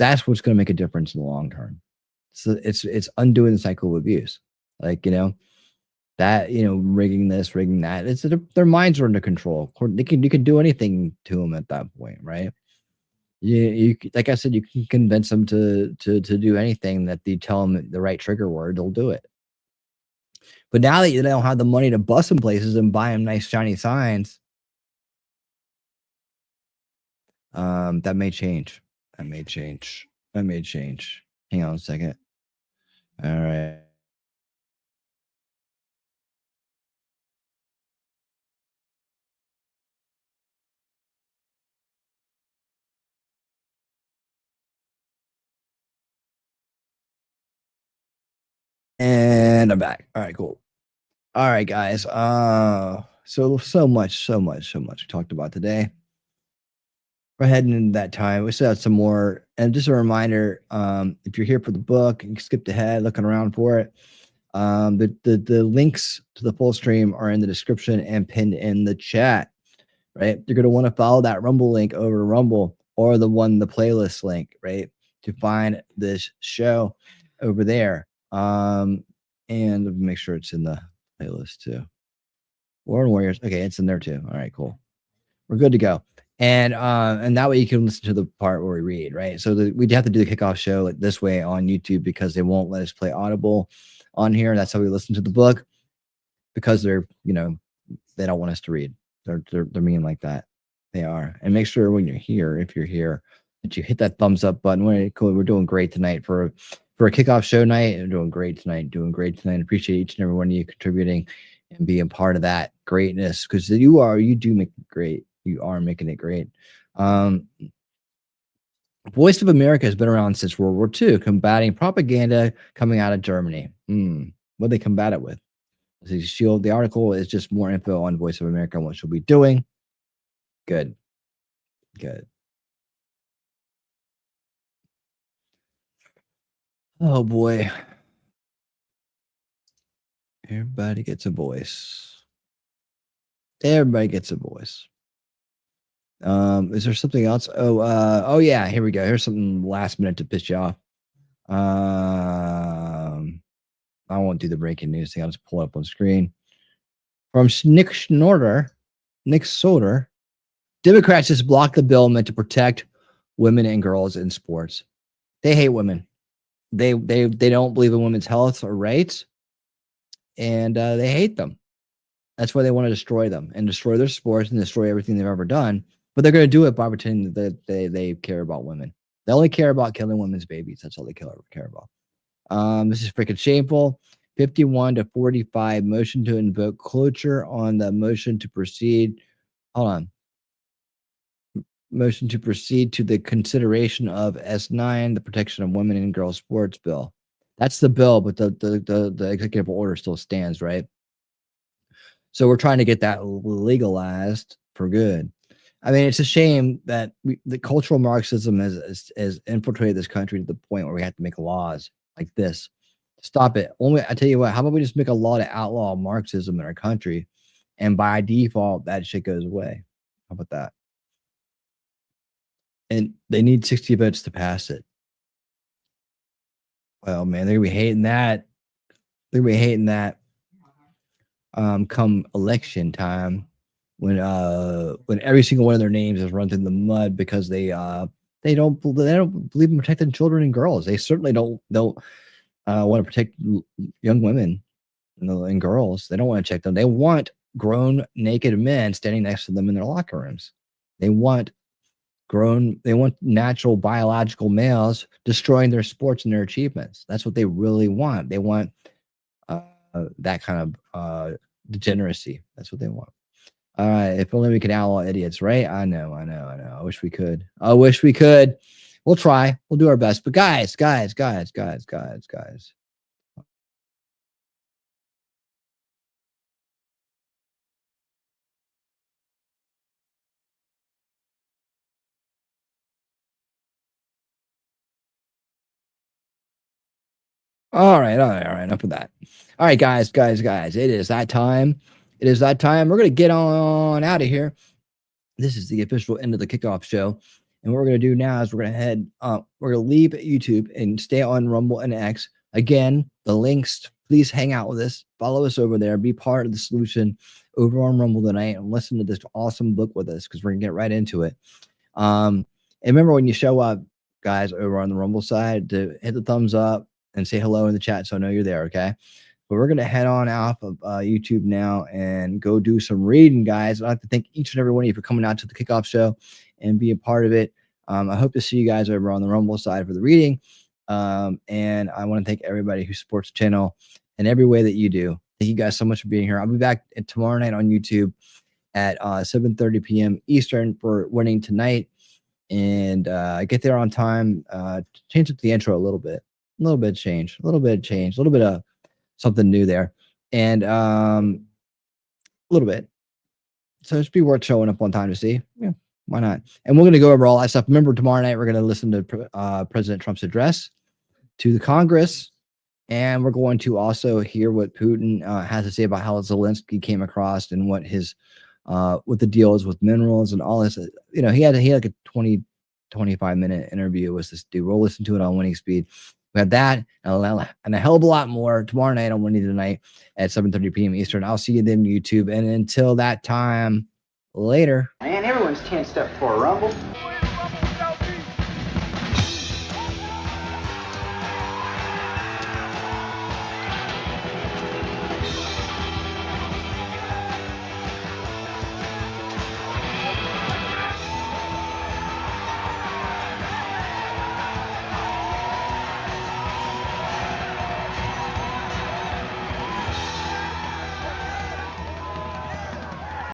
That's what's going to make a difference in the long term. So it's undoing the cycle of abuse. Like, that, rigging this, rigging that. It's their minds are under control. You can do anything to them at that point, right? You like I said, you can convince them to do anything that you tell them the right trigger word, they'll do it. But now that you don't have the money to bust them places and buy them nice shiny signs, that may change. That may change. That may change. Hang on a second. All right. And I'm back. All right, cool. All right, guys. So much we talked about today. We're heading into that time. We still have some more. And just a reminder, if you're here for the book, you skipped ahead, looking around for it. The links to the full stream are in the description and pinned in the chat. Right? You're gonna want to follow that Rumble link over to Rumble, or the playlist link, right? To find this show over there. And make sure it's in the playlist too. War and Warriors. Okay, it's in there too. All right, cool. We're good to go. And that way you can listen to the part where we read, right? So we'd have to do the kickoff show like this way on YouTube because they won't let us play Audible on here. That's how we listen to the book, because they're, they don't want us to read. They're mean like that. They are. And make sure when you're here, if you're here, that you hit that thumbs up button. We're doing great tonight for a kickoff show night. We're doing great tonight. Appreciate each and every one of you contributing and being part of that greatness, because you do make it great. You are making it great. Voice of America has been around since World War II, combating propaganda coming out of Germany. What they combat it with? The article is just more info on Voice of America and what she'll be doing. Good. Oh boy. Everybody gets a voice. Is there something else? Oh yeah, here we go. Here's something last minute to piss you off. I won't do the breaking news thing. I'll just pull it up on screen. From Nick Soder, Democrats just blocked the bill meant to protect women and girls in sports. They hate women. They don't believe in women's health or rights, and they hate them. That's why they want to destroy them and destroy their sports and destroy everything they've ever done. But they're going to do it by pretending that they care about women. They only care about killing women's babies. That's all they care about. This is freaking shameful. 51-45 motion to invoke cloture on the motion to proceed. Hold on. Motion to proceed to the consideration of S9, the Protection of Women and Girls Sports Bill. That's the bill, but the executive order still stands, right? So we're trying to get that legalized for good. I mean, it's a shame that the cultural Marxism has infiltrated this country to the point where we have to make laws like this. Stop it. I tell you what, how about we just make a law to outlaw Marxism in our country, and by default, that shit goes away. How about that? And they need 60 votes to pass it. Well, man, they're going to be hating that. Come election time, when every single one of their names is run through the mud because they don't believe in protecting children and girls. They certainly don't want to protect young women and girls. They don't want to check them. They want grown naked men standing next to them in their locker rooms. They want natural biological males destroying their sports and their achievements. That's what they really want. They want that kind of degeneracy. That's what they want. All right, if only we could outlaw idiots, right? I know. I wish we could. We'll try. We'll do our best. But guys. All right. Enough of that. All right, guys. It is that time. We're going to get on out of here. This is the official end of the kickoff show. And what we're going to do now is we're going to leave YouTube and stay on Rumble and X. Again, the links, please hang out with us. Follow us over there. Be part of the solution over on Rumble tonight and listen to this awesome book with us because we're going to get right into it. And remember, when you show up, guys, over on the Rumble side, to hit the thumbs up and say hello in the chat so I know you're there, okay? But we're going to head on out of YouTube now and go do some reading, guys. I'd like to thank each and every one of you for coming out to the kickoff show and be a part of it. I hope to see you guys over on the Rumble side for the reading. And I want to thank everybody who supports the channel in every way that you do. Thank you guys so much for being here. I'll be back tomorrow night on YouTube at 7:30 p.m. Eastern for Winning Tonight. And get there on time. Change up the intro a little bit of change, a little bit of something new there. And a little bit. So it's be worth showing up on time to see. Yeah, why not? And we're going to go over all that stuff. Remember, tomorrow night, we're going to listen to President Trump's address to the Congress. And we're going to also hear what Putin has to say about how Zelensky came across and what his what the deal is with minerals and all this. You know, he had like a 25-minute interview with this dude. We'll listen to it on Winning Speed. We have that and a hell of a lot more tomorrow night on Winning Tonight at 7:30 p.m. Eastern. I'll see you then, YouTube. And until that time, later. Man, everyone's tensed up for a rumble.